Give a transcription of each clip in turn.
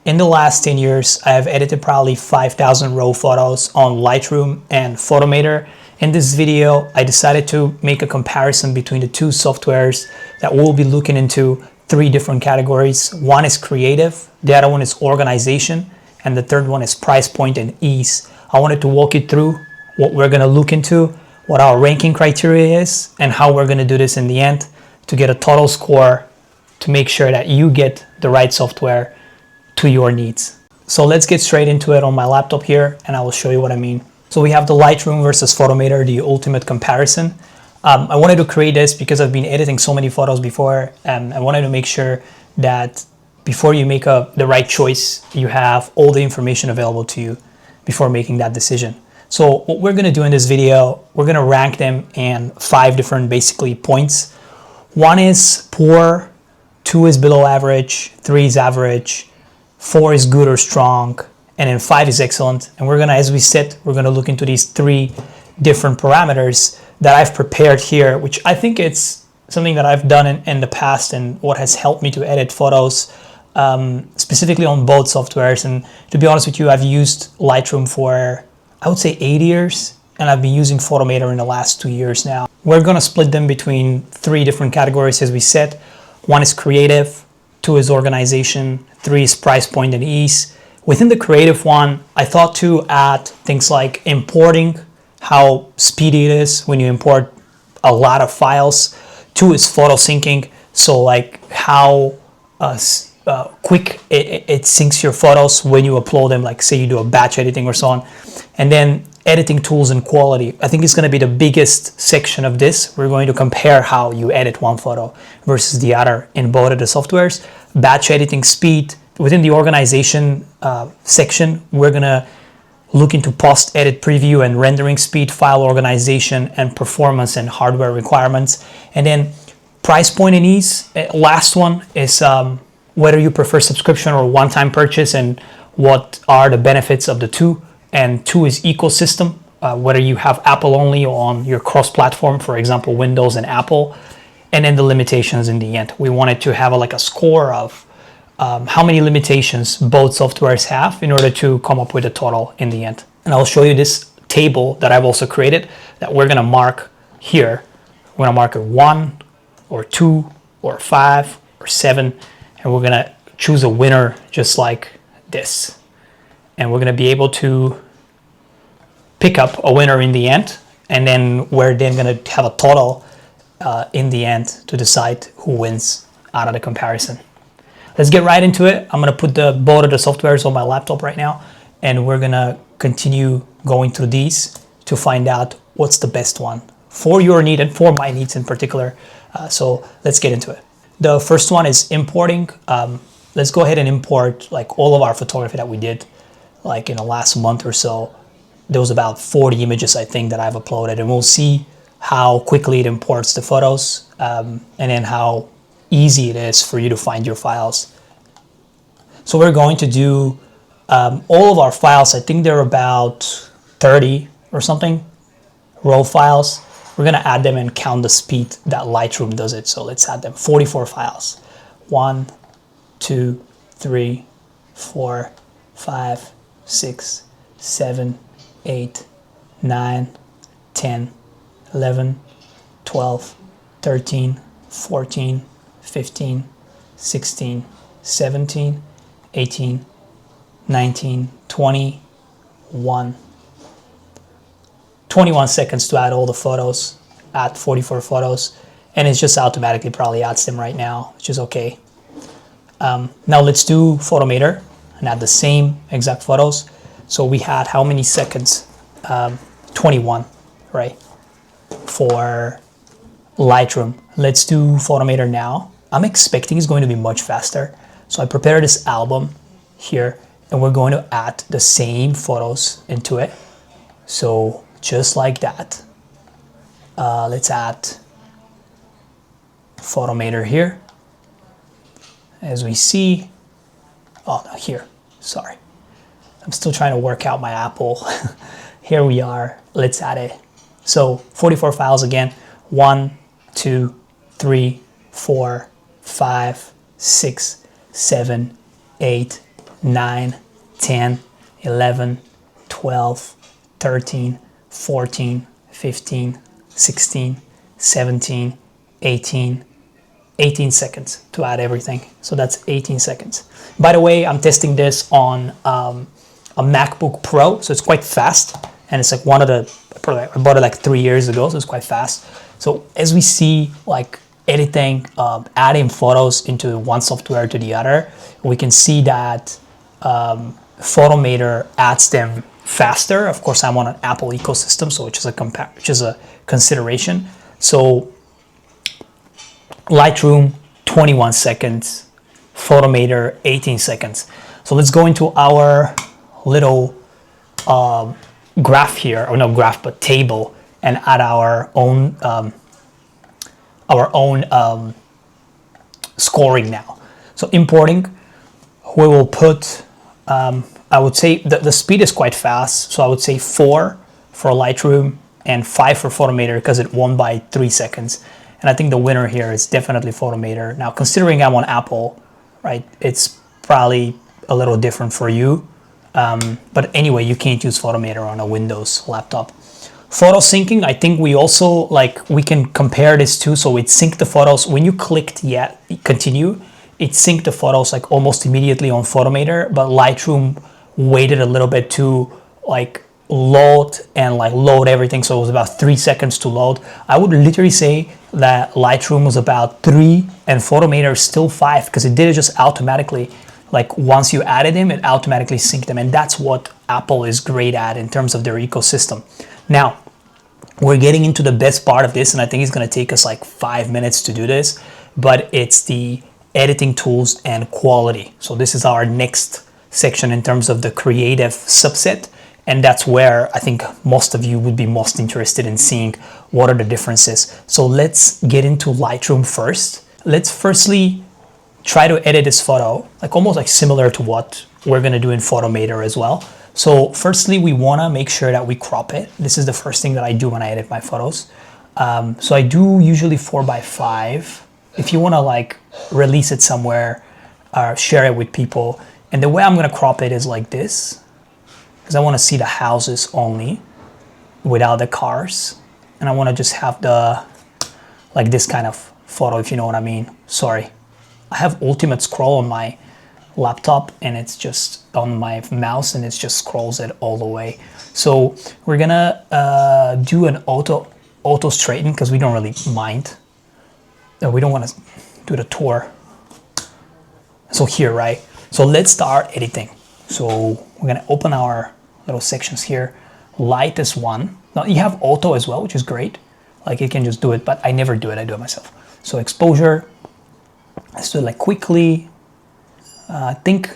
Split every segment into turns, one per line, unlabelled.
In the last 10 years, I have edited probably 5,000 raw photos on Lightroom and Photomator. In this video, I decided to make a comparison between the two softwares that we'll be looking into three different categories. One is creative, the other one is organization, and the third one is price point and ease. I wanted to walk you through what we're gonna look into, what our ranking criteria is, and how we're gonna do this in the end to get a total score to make sure that you get the right software to your needs. So let's get straight into it on my laptop here, and I will show you what I mean. So we have the Lightroom versus Photomator, the ultimate comparison. I wanted to create this because I've been editing so many photos before, and I wanted to make sure that before you make the right choice, you have all the information available to you before making that decision. So what we're gonna do in this video, we're gonna rank them in 5 different basically points. 1 is poor, 2 is below average, 3 is average, 4 is good or strong, and then 5 is excellent. And we're gonna, as we said, we're gonna look into these 3 different parameters that I've prepared here, which I think it's something that I've done in the past and what has helped me to edit photos, specifically on both softwares. And to be honest with you, I've used Lightroom for, I would say 8 years, and I've been using Photomator in the last 2 years now. We're gonna split them between 3 different categories, as we said. 1 is creative, 2 is organization, 3 is price point and ease. Within the creative one, I thought to add things like importing, how speedy it is when you import a lot of files. 2 is photo syncing, so like how quick it syncs your photos when you upload them, like say you do a batch editing or so on. And then editing tools and quality. I think it's going to be the biggest section of this. We're going to compare how you edit one photo versus the other in both of the softwares. Batch editing speed. Within the organization section, we're going to look into post-edit preview and rendering speed, file organization, and performance and hardware requirements. And then price point and ease. Last one is whether you prefer subscription or one-time purchase and what are the benefits of the two. And 2 is ecosystem, whether you have Apple only on your cross-platform, for example, Windows and Apple, and then the limitations in the end. We wanted to have a score of how many limitations both softwares have in order to come up with a total in the end. And I'll show you this table that I've also created that we're gonna mark here. We're gonna mark it 1 or 2 or 5 or 7, and we're gonna choose a winner just like this. And we're going to be able to pick up a winner in the end, and then we're then going to have a total in the end to decide who wins out of the comparison. Let's get right into it. I'm going to put both of the softwares on my laptop right now, and we're going to continue going through these to find out what's the best one for your need and for my needs in particular. So let's get into it. The first one is importing. Let's go ahead and import like all of our photography that we did like in the last month or so. There was about 40 images, I think, that I've uploaded, and we'll see how quickly it imports the photos and then how easy it is for you to find your files. So we're going to do all of our files. I think they're about 30 or something raw files. We're gonna add them and count the speed that Lightroom does it. So let's add them. 44 files. 1, 2, 3, 4, 5, 6, 7, 8, 9, 10, 11, 12, 13, 14, 15, 16, 17, 18, 19, 20, 21 seconds to add all the photos, add 44 photos, and it just automatically probably adds them right now, which is okay. Now let's do Photomator and add the same exact photos. So we had how many seconds? 21, right? For Lightroom. Let's do Photomator now. I'm expecting it's going to be much faster. So I prepared this album here, and we're going to add the same photos into it. So just like that. Let's add Photomator here. As we see, oh no, here, sorry. I'm still trying to work out my Apple. Here we are, let's add it. So 44 files again, 1, 2, 3, 4, 5, 6, 7, 8, 9, 10, 11, 12, 13, 14, 15, 16, 17, 18, 18 seconds to add everything. So that's 18 seconds. By the way, I'm testing this on a MacBook Pro, so it's quite fast. And it's like one of the, I bought it like 3 years ago, so it's quite fast. So as we see, like editing, adding photos into one software to the other, we can see that Photomator adds them faster. Of course, I'm on an Apple ecosystem, so which is a consideration. So Lightroom 21 seconds, Photomator 18 seconds. So let's go into our little graph here, or no graph, but table, and add our own scoring now. So importing, we will put, I would say the speed is quite fast. So I would say 4 for Lightroom and 5 for Photomator because it won by 3 seconds. And I think the winner here is definitely Photomator. Now, considering I'm on Apple, right, it's probably a little different for you. But anyway, you can't use Photomator on a Windows laptop. Photo syncing, I think we also, like, we can compare this too. So it synced the photos. When you clicked continue, it synced the photos like almost immediately on Photomator, but Lightroom waited a little bit to like load everything. So it was about 3 seconds to load. I would literally say that Lightroom was about 3 and Photomator is still 5 because it did it just automatically. Like once you added them, it automatically synced them. And that's what Apple is great at in terms of their ecosystem. Now, we're getting into the best part of this, and I think it's gonna take us like 5 minutes to do this, but it's the editing tools and quality. So this is our next section in terms of the creative subset. And that's where I think most of you would be most interested in seeing what are the differences. So let's get into Lightroom first. Let's firstly try to edit this photo, like almost like similar to what we're gonna do in Photomator as well. So firstly, we wanna make sure that we crop it. This is the first thing that I do when I edit my photos. So I do usually 4:5. If you wanna like release it somewhere, share it with people. And the way I'm gonna crop it is like this, because I wanna see the houses only without the cars. And I wanna just have like this kind of photo, if you know what I mean. Sorry. I have ultimate scroll on my laptop and it's just on my mouse and it just scrolls it all the way. So we're gonna do an auto straighten because we don't really mind. We don't want to do the tour. So here, right? So let's start editing. So we're gonna open our little sections here. Light is one. Now you have auto as well, which is great. Like you can just do it, but I never do it, I do it myself. So exposure, let's do it like quickly. I think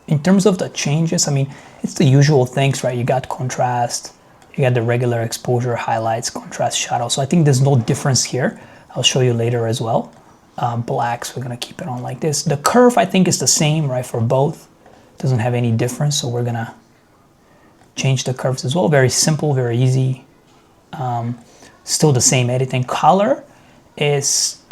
in terms of the changes, I mean, it's the usual things, right? You got contrast, you got the regular exposure, highlights, contrast, shadow. So I think there's no difference here. I'll show you later as well. Blacks, we're gonna keep it on like this. The curve, I think, is the same, right, for both. Doesn't have any difference, so we're gonna change the curves as well. Very simple, very easy. Still the same editing. Color is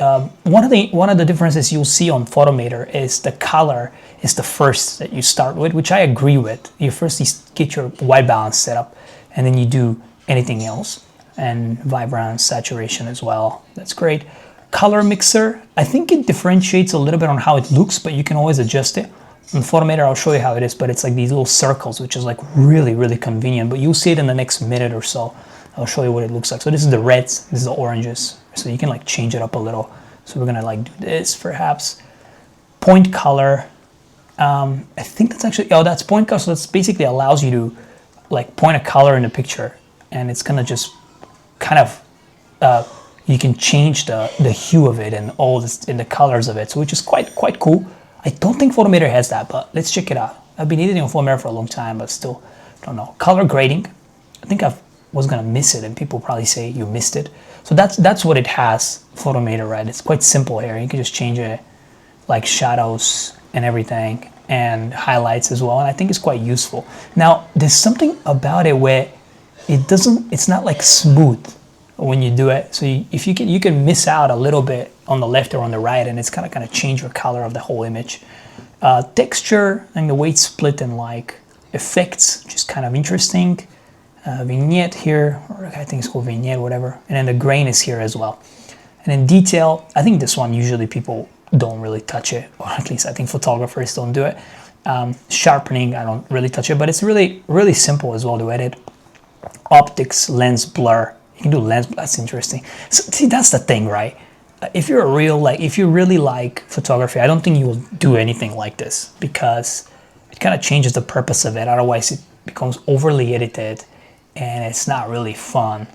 one of the differences you'll see on Photomator is the color is the first that you start with, which I agree with. You first get your white balance set up, and then you do anything else, and vibrance, saturation as well. That's great. Color mixer, I think it differentiates a little bit on how it looks, but you can always adjust it. On Photomator, I'll show you how it is, but it's like these little circles, which is like really, really convenient, but you'll see it in the next minute or so. I'll show you what it looks like. So this is the reds, this is the oranges. So you can like change it up a little. So we're gonna like do this perhaps. Point color, I think that's actually, oh, that's point color. So that's basically allows you to like point a color in the picture, and it's gonna just kind of, you can change the hue of it and all this in the colors of it. So which is quite cool. I don't think Photomator has that, but let's check it out. I've been editing on Photomator for a long time, but still don't know. Color grading, I think I was gonna miss it, and people probably say you missed it. So that's what it has, Photomator, right? It's quite simple here. You can just change it, like shadows and everything, and highlights as well. And I think it's quite useful. Now, there's something about it where it's not like smooth when you do it. So you can miss out a little bit on the left or on the right, and it's kind of change your color of the whole image. Texture and the way it's split in like effects, which is kind of interesting. Vignette here, or I think it's called vignette, whatever. And then the grain is here as well. And in detail, I think this one usually people don't really touch it, or at least I think photographers don't do it. Sharpening, I don't really touch it, but it's really, really simple as well to edit. Optics, lens blur. You can do lens, that's interesting. So, see, that's the thing, right? If you're a real, like, if you really like photography, I don't think you will do anything like this because it kind of changes the purpose of it. Otherwise, it becomes overly edited and it's not really fun.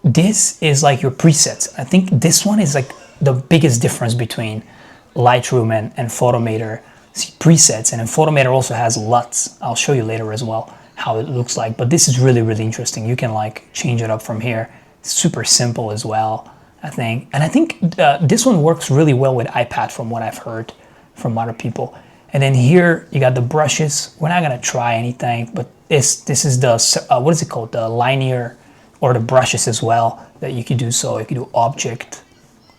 This is like your presets. I think this one is like the biggest difference between Lightroom and Photomator. See, presets, and then Photomator also has LUTs. I'll show you later as well how it looks like, but this is really, really interesting. You can like change it up from here. It's super simple as well, I think. And I think this one works really well with iPad from what I've heard from other people. And then here you got the brushes. We're not gonna try anything, but this is the, what is it called? The linear, or the brushes as well that you could do. So you could do object.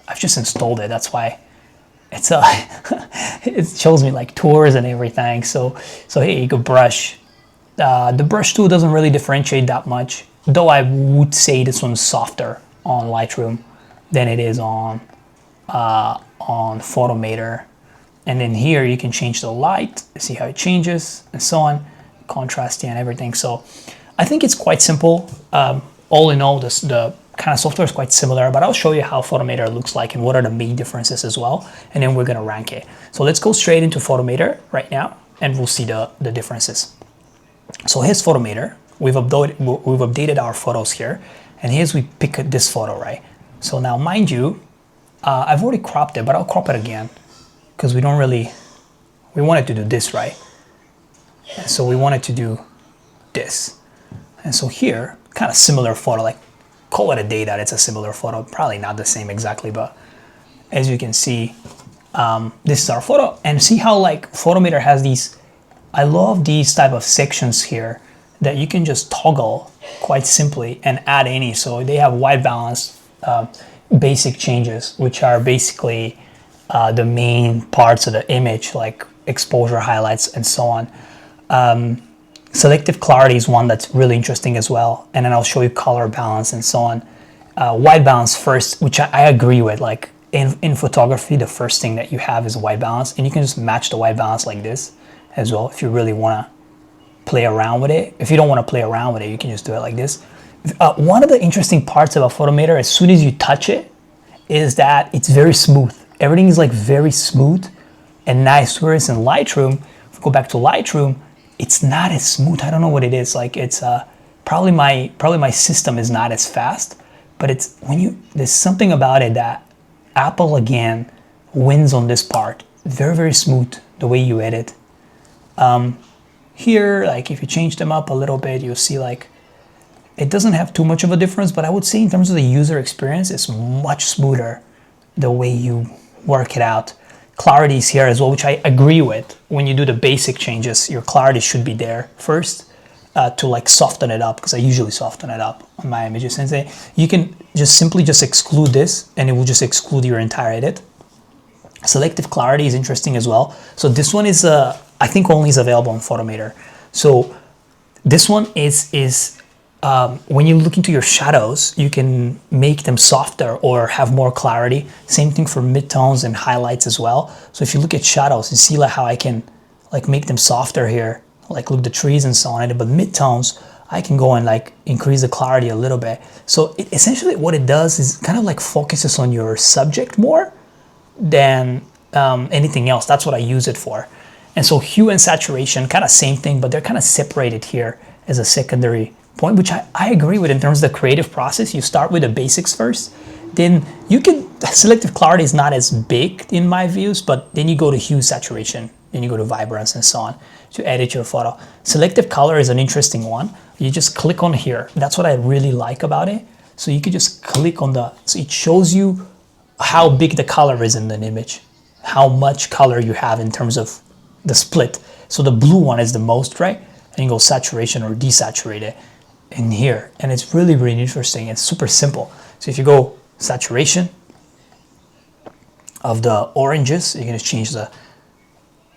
I've just installed it, that's why it's it shows me like tours and everything. So here you go, brush. The brush tool doesn't really differentiate that much, though I would say this one's softer on Lightroom than it is on Photomator. And then here you can change the light, see how it changes and so on, contrast and everything. So I think it's quite simple. All in all, the kind of software is quite similar, but I'll show you how Photomator looks like and what are the main differences as well. And then we're gonna rank it. So let's go straight into Photomator right now and we'll see the differences. So here's Photomator. We've updated our photos here. And here's we pick this photo, right? So now mind you, I've already cropped it, but I'll crop it again because we wanted to do this, right? And so we wanted to do this. And so here, kind of similar photo, like call it a day that it's a similar photo, probably not the same exactly, but as you can see, this is our photo. And see how like Photomator has these, I love these type of sections here that you can just toggle quite simply and add any. So they have white balance, basic changes, which are basically the main parts of the image, like exposure, highlights, and so on. Selective clarity is one that's really interesting as well. And then I'll show you color balance and so on. White balance first, which I agree with. Like in photography, the first thing that you have is white balance, and you can just match the white balance like this as well if you really want to play around with it. If you don't want to play around with it, you can just do it like this. One of the interesting parts about Photomator, as soon as you touch it, is that it's very smooth. Everything is like very smooth and nice. Whereas in Lightroom, if we go back to Lightroom, it's not as smooth. I don't know what it is. Like it's probably my system is not as fast, but it's there's something about it that Apple again wins on this part. Very, very smooth the way you edit. Here, like if you change them up a little bit, you'll see like it doesn't have too much of a difference, but I would say in terms of the user experience, it's much smoother the way you work it out. Clarity is here as well, which I agree with. When you do the basic changes, your clarity should be there first to like soften it up, because I usually soften it up on my images. And say you can just simply just exclude this and it will just exclude your entire edit. Selective clarity is interesting as well. So this one is I think only is available on Photomator. So this one is when you look into your shadows, you can make them softer or have more clarity. Same thing for midtones and highlights as well. So if you look at shadows, you see like how I can like make them softer here, like look the trees and so on. But midtones, I can go and like increase the clarity a little bit. So essentially what it does is kind of like focuses on your subject more than anything else. That's what I use it for. And so hue and saturation, kind of same thing, but they're kind of separated here as a secondary point, which I agree with in terms of the creative process. You start with the basics first, then you can, selective clarity is not as big in my views, but then you go to hue, saturation, then you go to vibrance and so on to edit your photo. Selective color is an interesting one. You just click on here. That's what I really like about it. So you could just click on so it shows you how big the color is in an image, how much color you have in terms of the split. So the blue one is the most, right? And you go saturation or desaturate it in here. And it's really, really interesting. It's super simple. So if you go saturation of the oranges, you can just change the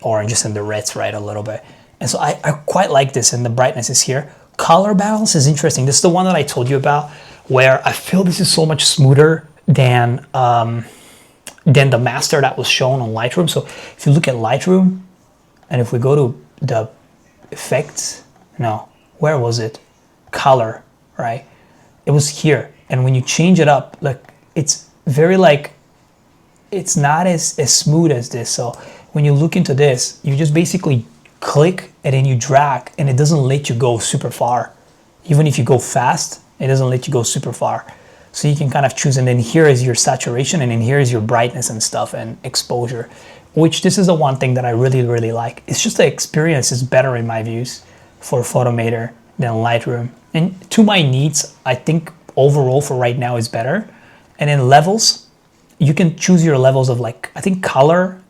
oranges and the reds, right, a little bit. And so I quite like this, and the brightness is here. Color balance is interesting. This is the one that I told you about, where I feel this is so much smoother than the master that was shown on Lightroom. So if you look at Lightroom, and if we go to the effects, no, where was it? Color, right? It was here. And when you change it up, like, it's very like, it's not as smooth as this. So when you look into this, you just basically click and then you drag, and it doesn't let you go super far. Even if you go fast, it doesn't let you go super far. So you can kind of choose, and then here is your saturation, and then here is your brightness and stuff, and exposure, which this is the one thing that I really, really like. It's just the experience is better in my views for Photomator than Lightroom. And to my needs, I think overall for right now is better. And then levels, you can choose your levels of, like, I think color,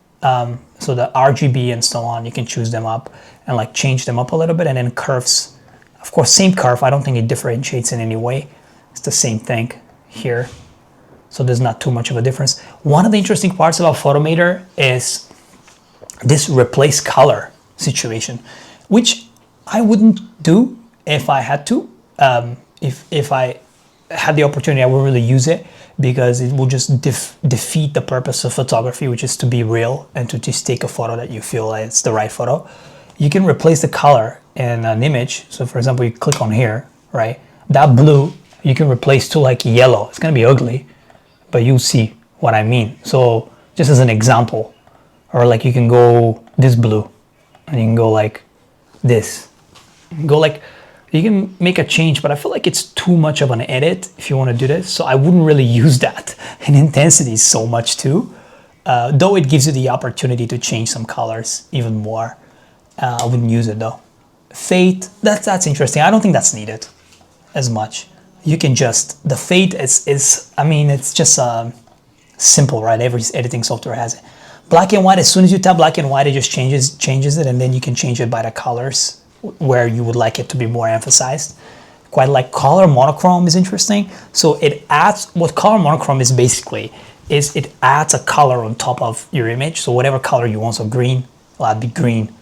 so the RGB and so on, you can choose them up and like change them up a little bit. And then curves, of course, same curve. I don't think it differentiates in any way. It's the same thing here. So there's not too much of a difference. One of the interesting parts about Photomator is this replace color situation, which I wouldn't do if I had to. If I had the opportunity, I would really use it, because it will just defeat the purpose of photography, which is to be real and to just take a photo that you feel like it's the right photo. You can replace the color in an image. So for example, you click on here, right? That blue, you can replace to like yellow. It's gonna be ugly, but you'll see what I mean. So just as an example, or like you can go this blue, and you can go like this, go like, you can make a change, but I feel like it's too much of an edit if you want to do this. So I wouldn't really use that. And intensity so much too, though it gives you the opportunity to change some colors even more. I wouldn't use it though. Fade, that's interesting. I don't think that's needed as much. You can just, the fade is I mean, it's just simple, right? Every editing software has it. Black and white, as soon as you tap black and white, it just changes it, and then you can change it by the colors where you would like it to be more emphasized. Quite like color monochrome is interesting. So it adds, what color monochrome is basically, is it adds a color on top of your image. So whatever color you want, so green, well, that'd be green,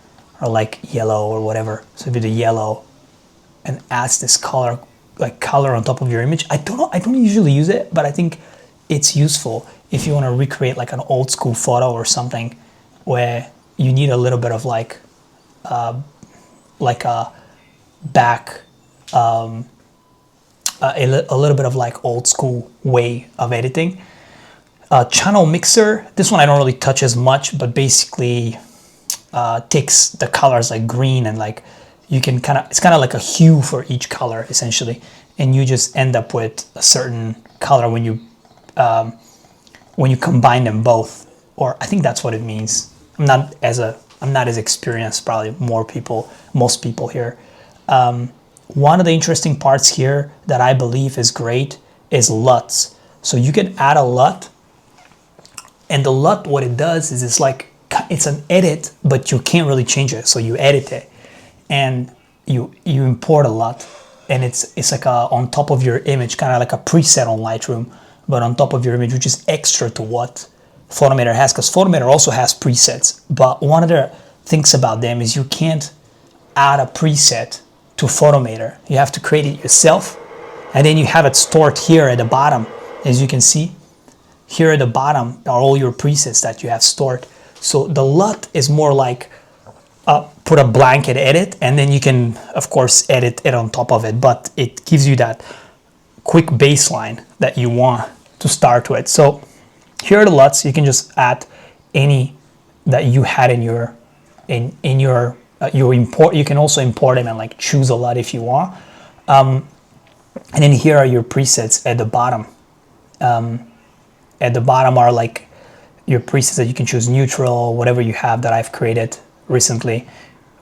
or like yellow or whatever. So it'd be the yellow, and adds this color, like color on top of your image. I don't know, I don't usually use it, but I think it's useful if you want to recreate like an old school photo or something where you need a little bit of like a back, a little bit of like old school way of editing. Channel mixer, this one I don't really touch as much, but basically takes the colors like green, and like you can kind of, it's kind of like a hue for each color essentially, and you just end up with a certain color when you combine them both, or I think that's what it means. I'm not as experienced, probably most people here. One of the interesting parts here that I believe is great is LUTs. So you can add a LUT, and the LUT, what it does is it's an edit, but you can't really change it. So you edit it, and you import a LUT, and it's like on top of your image, kind of like a preset on Lightroom, but on top of your image, which is extra to what Photomator has, because Photomator also has presets. But one of the things about them is you can't add a preset to Photomator. You have to create it yourself, and then you have it stored here at the bottom. As you can see, here at the bottom are all your presets that you have stored. So the LUT is more like put a blanket edit, and then you can, of course, edit it on top of it, but it gives you that quick baseline that you want to start with. So here are the LUTs. You can just add any that you had in your import. You can also import them and like choose a LUT if you want. And then here are your presets at the bottom. At the bottom are like your presets that you can choose, neutral, whatever you have that I've created recently,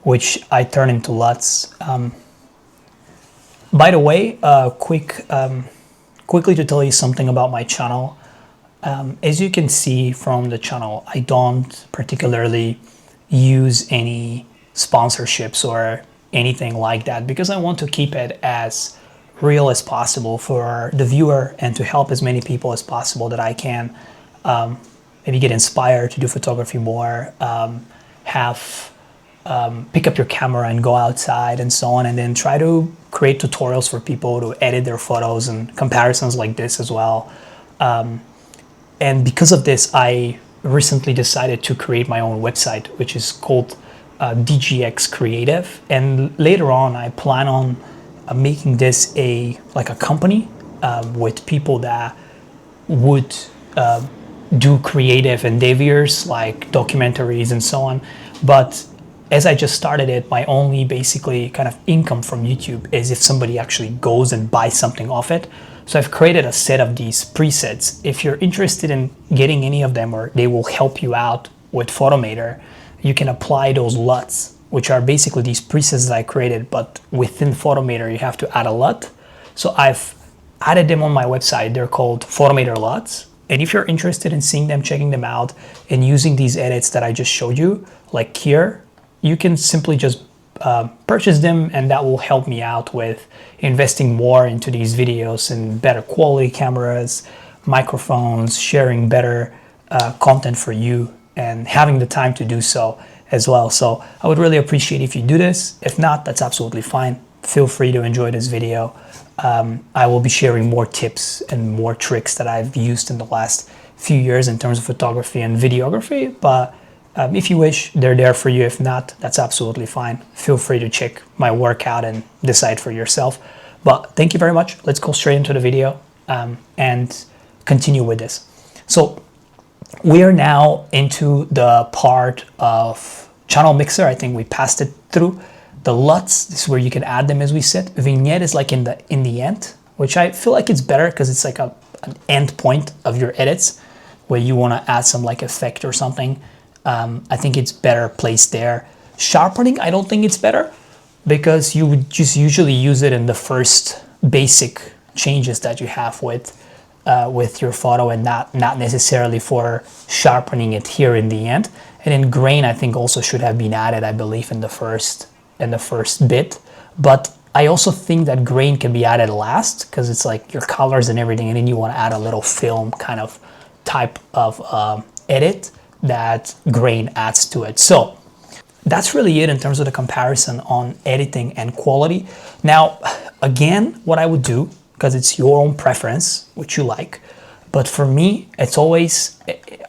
which I turn into LUTs. By the way, quickly to tell you something about my channel. As you can see from the channel, I don't particularly use any sponsorships or anything like that, because I want to keep it as real as possible for the viewer, and to help as many people as possible that I can maybe get inspired to do photography more, have pick up your camera and go outside and so on, and then try to create tutorials for people to edit their photos and comparisons like this as well. And because of this, I recently decided to create my own website, which is called DGX Creative. And later on, I plan on making this like a company with people that would do creative endeavors like documentaries and so on. But as I just started it, my only basically kind of income from YouTube is if somebody actually goes and buys something off it. So I've created a set of these presets. If you're interested in getting any of them, or they will help you out with Photomator, you can apply those LUTs, which are basically these presets that I created, but within Photomator, you have to add a LUT. So I've added them on my website. They're called Photomator LUTs. And if you're interested in seeing them, checking them out, and using these edits that I just showed you, like here, you can simply just purchase them, and that will help me out with investing more into these videos and better quality cameras, microphones, sharing better content for you, and having the time to do so as well. So I would really appreciate if you do this. If not, that's absolutely fine. Feel free to enjoy this video. I will be sharing more tips and more tricks that I've used in the last few years in terms of photography and videography, but if you wish, they're there for you. If not, that's absolutely fine. Feel free to check my work out and decide for yourself. But thank you very much. Let's go straight into the video and continue with this. So we are now into the part of channel mixer. I think we passed it through. The LUTs, this is where you can add them as we said. Vignette is like in the end, which I feel like it's better because it's like an end point of your edits where you want to add some like effect or something. I think it's better placed there. Sharpening, I don't think it's better because you would just usually use it in the first basic changes that you have with your photo, and not necessarily for sharpening it here in the end. And then grain, I think also should have been added, I believe, in the first bit. But I also think that grain can be added last because it's like your colors and everything, and then you want to add a little film kind of type of edit that grain adds to it. So that's really it in terms of the comparison on editing and quality. Now, again, what I would do, because it's your own preference, which you like, but for me, it's always,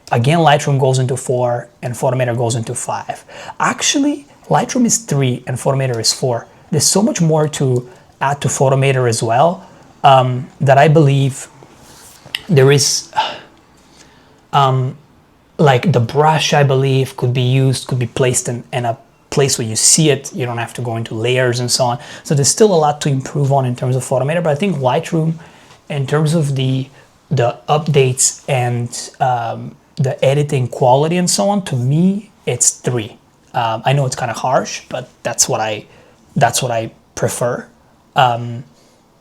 again, Lightroom goes into 4 and Photomator goes into 5. Actually, Lightroom is 3 and Photomator is 4. There's so much more to add to Photomator as well that I believe there is, like the brush, I believe, could be placed in a place where you see it. You don't have to go into layers and so on. So there's still a lot to improve on in terms of Photomator, but I think Lightroom, in terms of the updates and the editing quality and so on, to me, it's 3. I know it's kind of harsh, but that's what I prefer.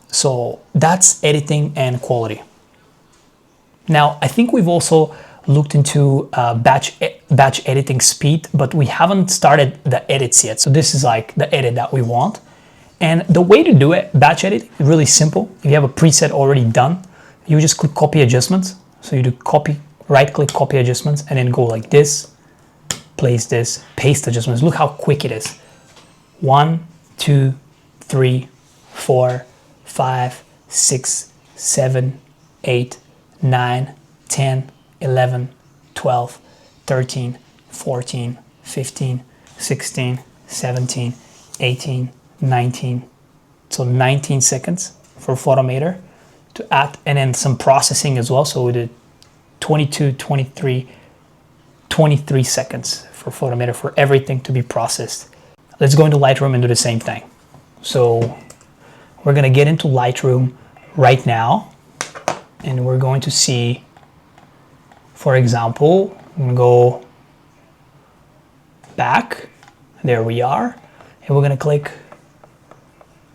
So that's editing and quality. Now, I think we've also looked into batch editing speed, but we haven't started the edits yet. So this is like the edit that we want. And the way to do it, batch edit, is really simple. If you have a preset already done, you just click copy adjustments. So you do copy, right click, copy adjustments, and then go like this, place this, paste adjustments. Look how quick it is. 1, 2, 3, 4, 5, 6, 7, 8, 9, 10, 11, 12, 13, 14, 15, 16, 17, 18, 19. So 19 seconds for Photomator to add, and then some processing as well. So we did 22, 23, 23 seconds for Photomator for everything to be processed. Let's go into Lightroom and do the same thing. So we're gonna get into Lightroom right now, and we're going to see, for example, I'm gonna go back, there we are, and we're gonna click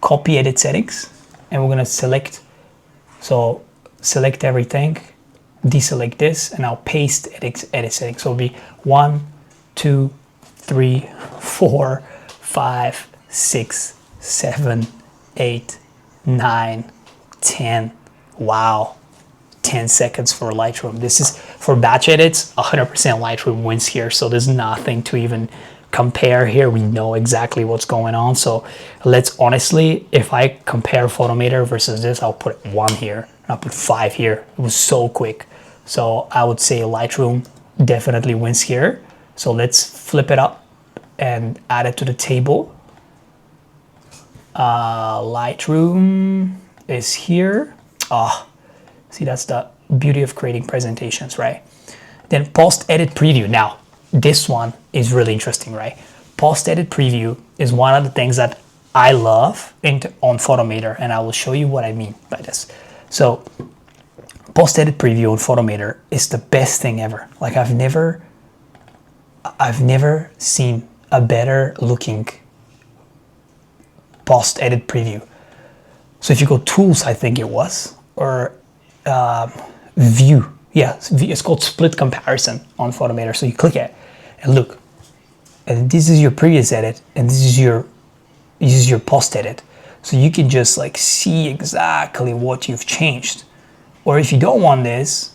copy edit settings, and we're gonna select, so select everything, deselect this, and I'll paste edit settings. So it'll be 1, 2, 3, 4, 5, 6, 7, 8, 9, 10. Wow. 10 seconds for Lightroom. This is for batch edits, 100% Lightroom wins here. So there's nothing to even compare here. We know exactly what's going on. So let's honestly, if I compare Photomator versus this, I'll put 1 here. I'll put 5 here. It was so quick. So I would say Lightroom definitely wins here. So let's flip it up and add it to the table. Lightroom is here. See, that's the beauty of creating presentations, right? Then post-edit preview. Now, this one is really interesting, right? Post-edit preview is one of the things that I love on Photomator, and I will show you what I mean by this. So, post-edit preview on Photomator is the best thing ever. Like I've never seen a better looking post-edit preview. So if you go tools, I think it was, or view. Yeah, it's called split comparison on Photomator. So you click it and look, and this is your previous edit, and this is your post edit. So you can just like see exactly what you've changed. Or if you don't want this,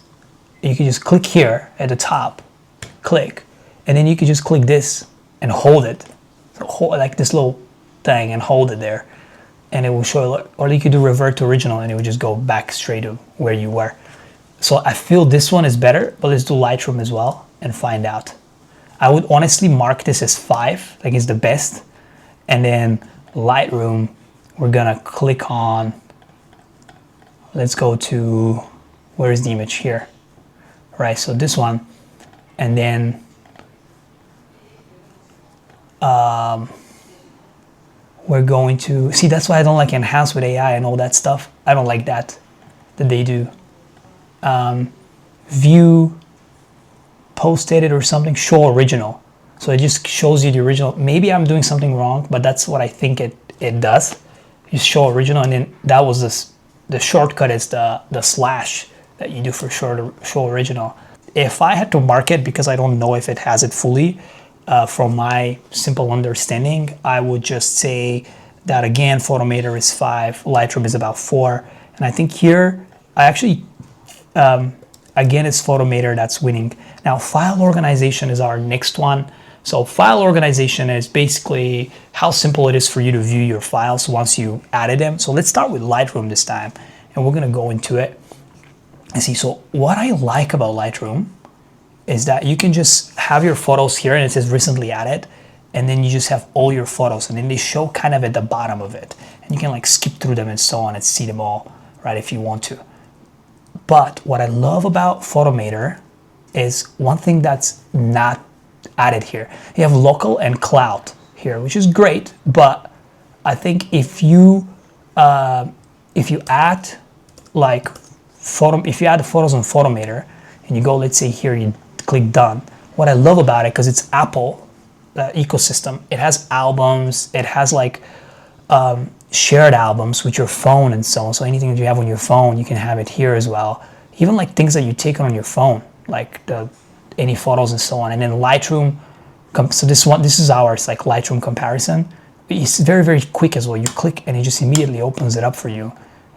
you can just click here at the top, click, and then you can just click this and hold it. So hold like this little thing and hold it there, and it will show. Or you could do revert to original, and it would just go back straight to where you were. So I feel this one is better, but let's do Lightroom as well and find out. I would honestly mark this as 5, like it's the best. And then Lightroom, we're gonna click on, let's go to, where is the image here? Right, so this one, and then we're going to, see that's why I don't like enhance with AI and all that stuff. I don't like that they do. View, post edit or something, show original. So it just shows you the original. Maybe I'm doing something wrong, but that's what I think it does. You show original, and then that was the shortcut is the slash that you do for show original. If I had to mark it, because I don't know if it has it fully, from my simple understanding, I would just say that again, Photomator is 5, Lightroom is about 4. And I think here, I actually, again, it's Photomator that's winning. Now, file organization is our next one. So file organization is basically how simple it is for you to view your files once you added them. So let's start with Lightroom this time, and we're gonna go into it and see. So what I like about Lightroom is that you can just have your photos here, and it says recently added, and then you just have all your photos, and then they show kind of at the bottom of it, and you can like skip through them and so on and see them all, right, if you want to. But what I love about Photomator is one thing that's not added here. You have local and cloud here, which is great, but I think if you add like if you add the photos on Photomator and you go, let's say here, you click done. What I love about it, because it's Apple ecosystem, it has albums, it has like shared albums with your phone and so on. So anything that you have on your phone, you can have it here as well. Even like things that you take on your phone, like any photos and so on. And then Lightroom, so this is ours, like Lightroom comparison. It's very, very quick as well. You click and it just immediately opens it up for you,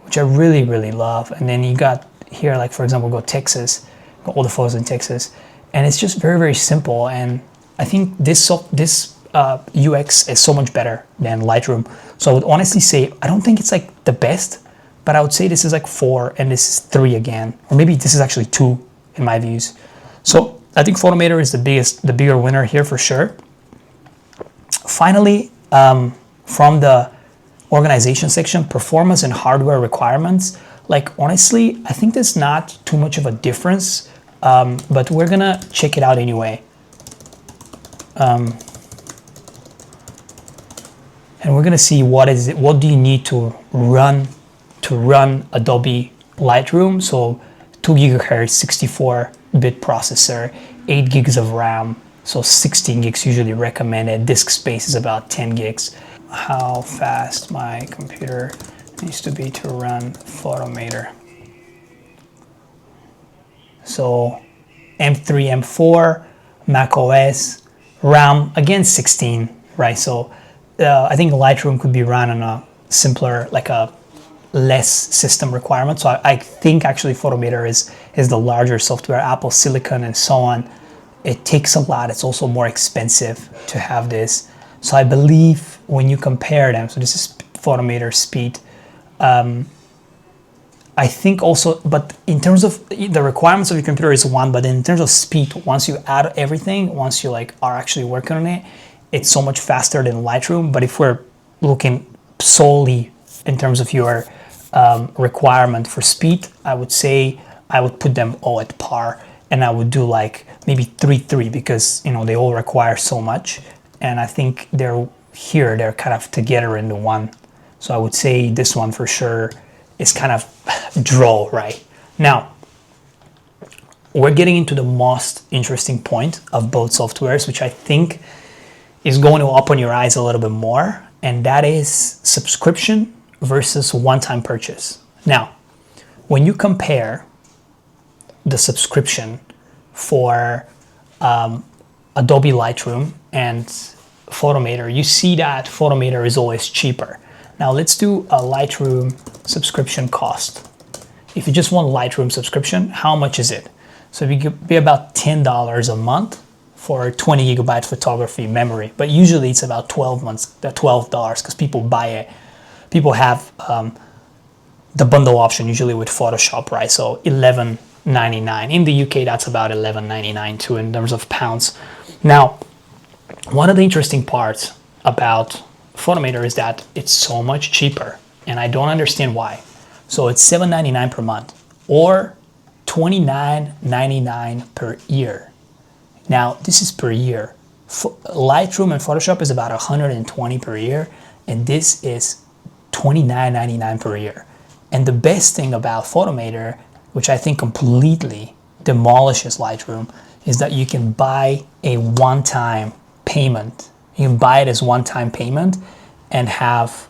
which I really, really love. And then you got here, like for example, go Texas, go all the photos in Texas. And it's just very, very simple. And I think this UX is so much better than Lightroom. So I would honestly say, I don't think it's like the best, but I would say this is like 4 and this is 3 again. Or maybe this is actually 2 in my views. So I think Photomator is the bigger winner here for sure. Finally, from the organization section, performance and hardware requirements, like honestly, I think there's not too much of a difference, but we're gonna check it out anyway. And we're gonna see what do you need to run Adobe Lightroom. So 2 gigahertz, 64-bit processor, 8 gigs of RAM, so 16 gigs usually recommended. Disk space is about 10 gigs. How fast my computer needs to be to run Photomator. So M3, M4, Mac OS, RAM, again 16, right? So I think Lightroom could be run on a simpler, like a less system requirement. So I think actually Photomator is is the larger software, Apple Silicon and so on. It takes a lot. It's also more expensive to have this. So I believe when you compare them, so this is Photomator speed. I think also, but in terms of the requirements of your computer is one, but in terms of speed, once you add everything, once you like are actually working on it, it's so much faster than Lightroom. But if we're looking solely in terms of your requirement for speed, I would say I would put them all at par, and I would do like maybe 3-3 because you know they all require so much, and I think they're kind of together in the one. So I would say this one for sure is kind of draw right now. We're getting into the most interesting point of both softwares, which I think is going to open your eyes a little bit more, and that is subscription versus one-time purchase. Now, when you compare the subscription for Adobe Lightroom and Photomator, you see that Photomator is always cheaper. Now let's do a Lightroom subscription cost. If you just want Lightroom subscription, how much is it? So it could be about $10 a month for 20 gigabyte photography memory, but usually it's about $12 because people buy it. People have the bundle option usually with Photoshop, right? So $11.99. In the UK, that's about $11.99 too in terms of pounds. Now, one of the interesting parts about Photomator is that it's so much cheaper, and I don't understand why. So it's $7.99 per month or $29.99 per year. Now this is per year. Lightroom and Photoshop is about $120 per year, and this is $29.99 per year. And the best thing about Photomator, which I think completely demolishes Lightroom, is that you can buy a one-time payment. You can buy it as one-time payment and have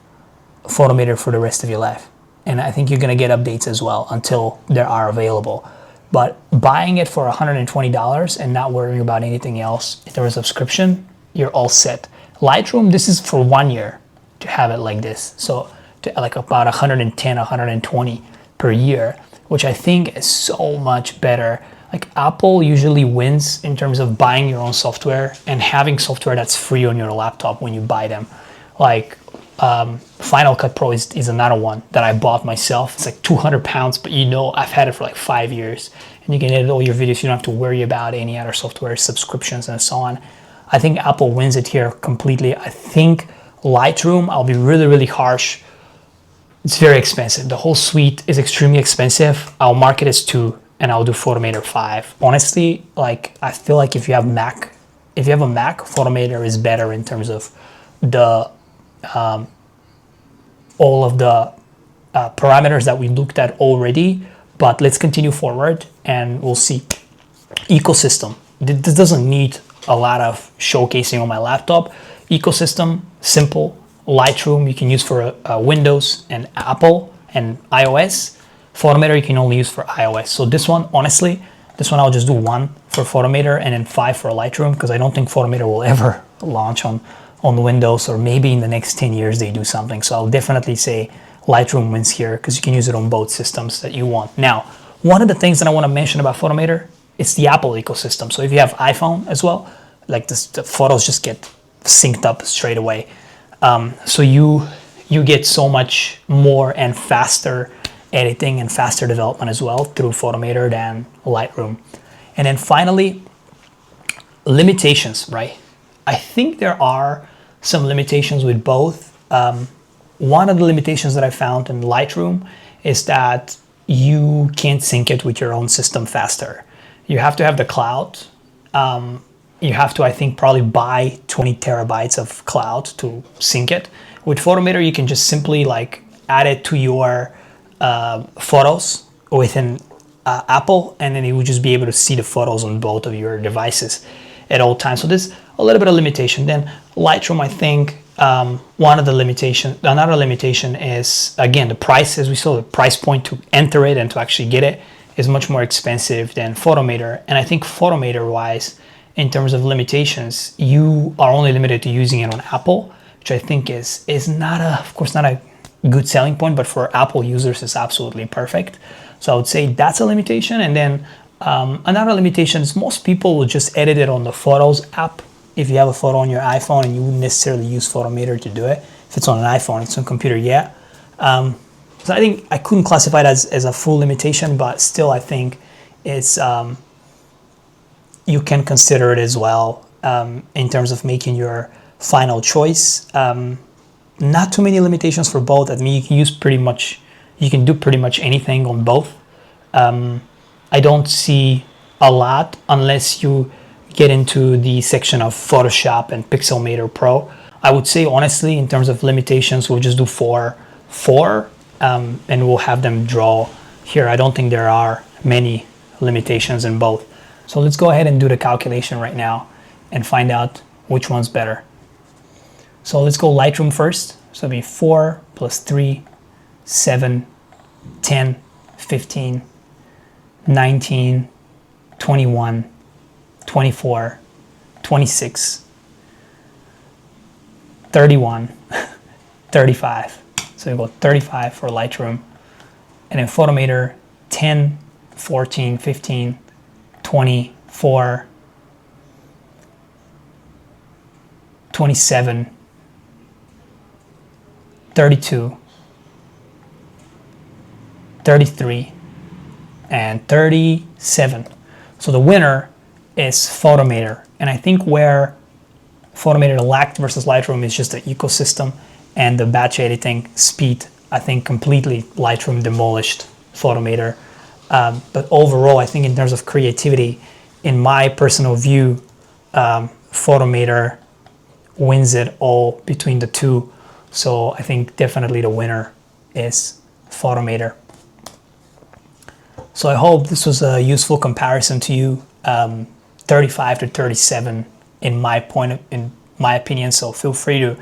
Photomator for the rest of your life. And I think you're gonna get updates as well until they are available. But buying it for $120 and not worrying about anything else in terms of subscription, you're all set. Lightroom, this is for 1 year to have it like this. So to like about 110, 120 per year, which I think is so much better. Like Apple usually wins in terms of buying your own software and having software that's free on your laptop when you buy them. Like Final Cut Pro is another one that I bought myself. It's like 200 pounds, but you know I've had it for like 5 years, and you can edit all your videos. You don't have to worry about any other software subscriptions and so on. I think Apple wins it here completely. I think Lightroom, I'll be really, really harsh. It's very expensive. The whole suite is extremely expensive. I'll mark it as 2, and I'll do Photomator 5. Honestly, like I feel like if you have a Mac, Photomator is better in terms of the all of the parameters that we looked at already. But let's continue forward and we'll see. Ecosystem. This doesn't need a lot of showcasing on my laptop. Ecosystem, simple. Lightroom you can use for Windows and Apple and iOS. Photomator you can only use for iOS. So this one, honestly, I'll just do 1 for Photomator and then 5 for Lightroom, because I don't think Photomator will ever launch on Windows, or maybe in the next 10 years they do something. So I'll definitely say Lightroom wins here because you can use it on both systems that you want. Now, one of the things that I want to mention about Photomator is the Apple ecosystem. So if you have iPhone as well, like the photos just get synced up straight away. So you get so much more and faster editing and faster development as well through Photomator than Lightroom. And then finally, limitations, right? I think there are some limitations with both. One of the limitations that I found in Lightroom is that you can't sync it with your own system faster. You have to have the cloud. You have to, I think, probably buy 20 terabytes of cloud to sync it. With Photomator, you can just simply like add it to your photos within Apple, and then you would just be able to see the photos on both of your devices at all times. So there's a little bit of limitation. Then Lightroom, I think another limitation is, again, the price. As we saw, the price point to enter it and to actually get it is much more expensive than Photomator. And I think Photomator wise, in terms of limitations, you are only limited to using it on Apple, which I think is not a good selling point, but for Apple users, it's absolutely perfect. So I would say that's a limitation. And then another limitation is most people will just edit it on the Photos app. If you have a photo on your iPhone and you wouldn't necessarily use Photomator to do it, if it's on an iPhone, it's on a computer, yeah. So I think I couldn't classify it as a full limitation, but still I think it's you can consider it as well in terms of making your final choice. Not too many limitations for both. I mean, you can do pretty much anything on both. I don't see a lot unless you get into the section of Photoshop and Pixelmator Pro. I would say honestly, in terms of limitations, we'll just do four, and we'll have them draw here. I don't think there are many limitations in both. So let's go ahead and do the calculation right now and find out which one's better. So let's go Lightroom first. So it'll be 4 plus 3, 7, 10, 15, 19, 21, 24, 26, 31, 35. So we go 35 for Lightroom. And then Photomator 10, 14, 15, 24, 27, 32, 33, and 37. So the winner is Photomator. And I think where Photomator lacked versus Lightroom is just the ecosystem and the batch editing speed. I think completely Lightroom demolished Photomator. But overall, I think in terms of creativity, in my personal view, Photomator wins it all between the two. So I think definitely the winner is Photomator. So I hope this was a useful comparison to you. 35 to 37 in my opinion. So feel free to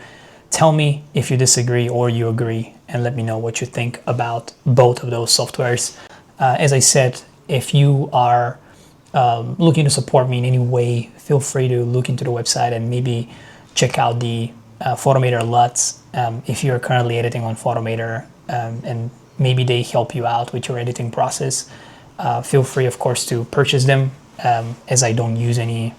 tell me if you disagree or you agree, and let me know what you think about both of those softwares. As I said, if you are looking to support me in any way, feel free to look into the website and maybe check out the Photomator LUTs if you're currently editing on Photomator, and maybe they help you out with your editing process. Feel free, of course, to purchase them, as I don't use any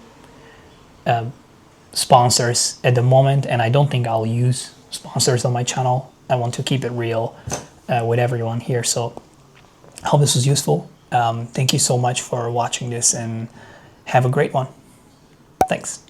sponsors at the moment, and I don't think I'll use sponsors on my channel. I want to keep it real with everyone here. So I hope this was useful. Thank you so much for watching this, and have a great one. Thanks.